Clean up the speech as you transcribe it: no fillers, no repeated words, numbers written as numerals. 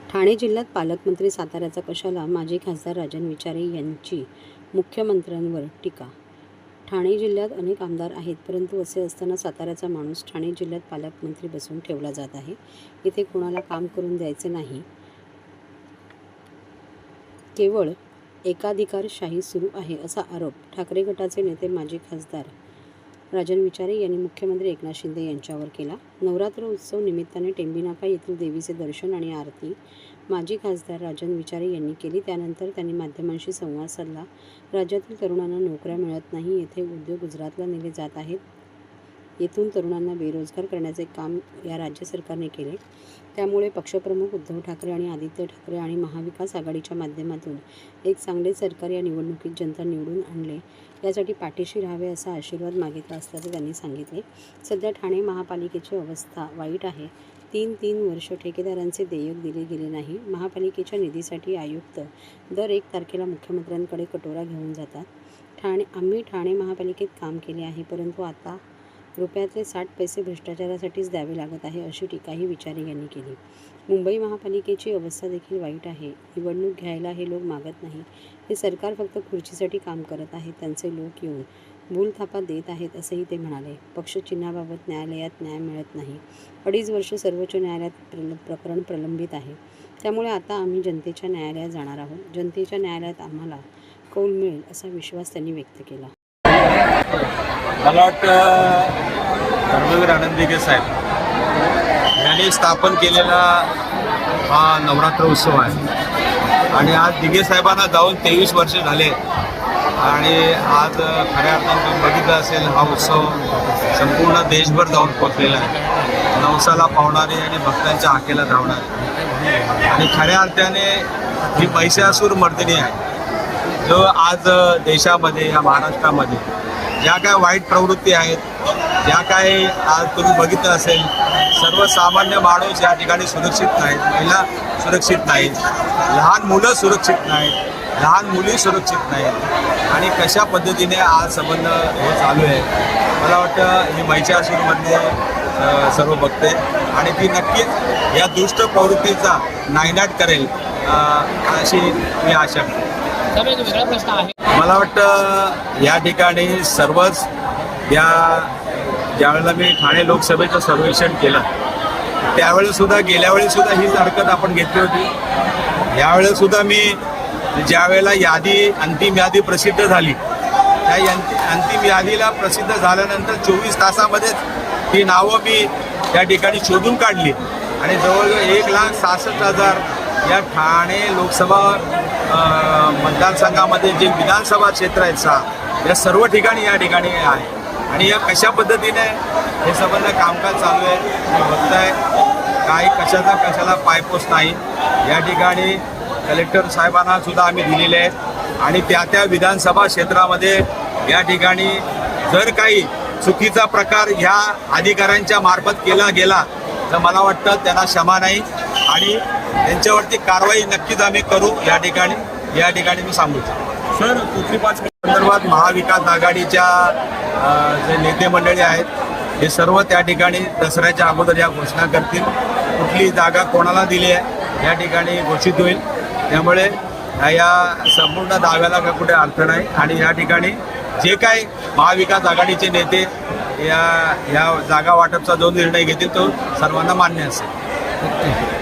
ठाणे जिल्ह्यात पालकमंत्री साताऱ्याचा कशाला, माजी खासदार राजन विचारे यांची मुख्यमंत्र्यांवर टीका. ठाणे जिल्ह्यात अनेक आमदार आहेत, परंतु असे असताना साताऱ्याचा माणूस ठाणे जिल्ह्यात पालकमंत्री बसवून ठेवला जात आहे. इथे कोणाला काम करून द्यायचे नाही, केवळ एकाधिकारशाही सुरू आहे, असा आरोप ठाकरे गटाचे नेते माजी खासदार राजन विचारे यांनी मुख्यमंत्री एकनाथ शिंदे यांच्यावर केला. नवरात्र उत्सव निमित्ताने टेंबीनाका येथील देवीचे दर्शन आणि आरती माजी खासदार राजन विचारे यांनी केली. त्यानंतर त्यांनी माध्यमांशी संवाद साधला. राज्यातील तरुणांना नोकऱ्या मिळत नाही, येथे उद्योग गुजरातला नेले जात आहेत. येथून तरुणांना बेरोजगार करण्याचे काम या राज्य सरकारने केले. त्यामुळे पक्षप्रमुख उद्धव ठाकरे आणि आदित्य ठाकरे आणि महाविकास आघाडीच्या माध्यमातून एक चांगले सरकार या निवडणुकीत जनता निवडून आणले. यासाठी पाठीशी राहावे असा आशीर्वाद मागितला असल्याचे त्यांनी सांगितले. सध्या ठाणे महापालिकेची अवस्था वाईट आहे. 3 वर्ष ठेकेदारांचे देयक दिले गेले नाही. महापालिकेच्या निधीसाठी आयुक्त दर 1 तारखेला मुख्यमंत्र्यांकडे कटोरा घेऊन जातात. आम्ही ठाणे महापालिकेत काम केले आहे, परंतु आता रुपयातले 60 पैसे भ्रष्टाचारासाठीच द्यावे लागत आहे, अशी टीकाही विचारे यांनी केली. मुंबई महापालिकेची अवस्था देखील वाईट आहे. निवडणूक घ्यायला हे लोक मागत नाही. हे सरकार फक्त खुर्चीसाठी काम करत आहे. त्यांचे लोक येऊन भूलथापा देत आहेत, असेही ते म्हणाले. पक्षचिन्हाबाबत न्यायालयात न्याय मिळत नाही. 2.5 वर्ष सर्वोच्च न्यायालयात प्रकरण प्रलंबित आहे. त्यामुळे आता आम्ही जनतेच्या न्यायालयात जाणार आहोत. जनतेच्या न्यायालयात आम्हाला कौल मिळेल, असा विश्वास त्यांनी व्यक्त केला. मला वाटतं धर्मवीर आनंद दिघे साहेब यांनी स्थापन केलेला हा नवरात्र उत्सव आहे आणि आज दिघे साहेबांना जाऊन 23 वर्ष झाले आणि आज खऱ्या अर्थानं तुम्ही बघितलं असेल हा उत्सव संपूर्ण देशभर जाऊन पोचलेला आहे. नवसाला पावणारे आणि भक्तांच्या हाकेला धावणारे आणि खऱ्या अर्थाने ही महिषासूर मर्दिनी आहे, जो आज देशामध्ये या महाराष्ट्रामध्ये ज्या काय वाईट प्रवृत्ती आहेत, ज्या काय आज तुम्ही बघितलं असेल, सर्वसामान्य माणूस या ठिकाणी सुरक्षित नाहीत, महिला सुरक्षित नाहीत, लहान मुलं सुरक्षित नाहीत, लहान मुली सुरक्षित नाहीत आणि कशा पद्धतीने आज संबंध हे चालू आहे. मला वाटतं ही महिषासूरमध्ये सर्व बघते आणि ती नक्कीच या दुष्ट प्रवृत्तीचा नायनाट करेल अशी मी आशा करतो. वेगळा प्रश्न आहे. मला वाटतं या ठिकाणी सर्वच ज्यावेळेला मी ठाणे लोकसभेचं सर्वेक्षण केलं त्यावेळेसुद्धा गेल्यावेळीसुद्धा हीच हरकत आपण घेतली होती. यावेळेसुद्धा मी ज्यावेळेला अंतिम यादी प्रसिद्ध झाली, त्या अंतिम यादीला प्रसिद्ध झाल्यानंतर 24 तासामध्येच ती नावं मी त्या ठिकाणी शोधून काढली आणि जवळजवळ 1,66,000 या ठाणे लोकसभा मतदारसंघामध्ये जे विधानसभा क्षेत्र आहेत 6, या सर्व ठिकाणी या ठिकाणी आहे आणि या कशा पद्धतीने हे संबंध कामकाज चालू आहे तुम्ही बघताय. काही कशाला पायपोस नाही. या ठिकाणी कलेक्टर साहेबांना सुद्धा आम्ही दिलेले आहेत आणि त्या विधानसभा क्षेत्रामध्ये या ठिकाणी जर काही चुकीचा प्रकार ह्या अधिकाऱ्यांच्या मार्फत केला गेला तर मला वाटतं त्यांना क्षमा नाही आणि त्यांच्यावरती कारवाई नक्कीच आम्ही करू. या ठिकाणी मी सांगू सर, कुठली संदर्भात महाविकास आघाडीच्या जे नेते मंडळी आहेत हे सर्व त्या ठिकाणी दसऱ्याच्या अगोदर या घोषणा करतील. कुठली जागा कोणाला दिली आहे या ठिकाणी घोषित होईल. त्यामुळे या संपूर्ण दाव्याला का कुठे अर्थ नाही आणि या ठिकाणी जे काही महाविकास आघाडीचे नेते या जागा वाटपचा जो निर्णय घेतील तो सर्वांना मान्य असेल.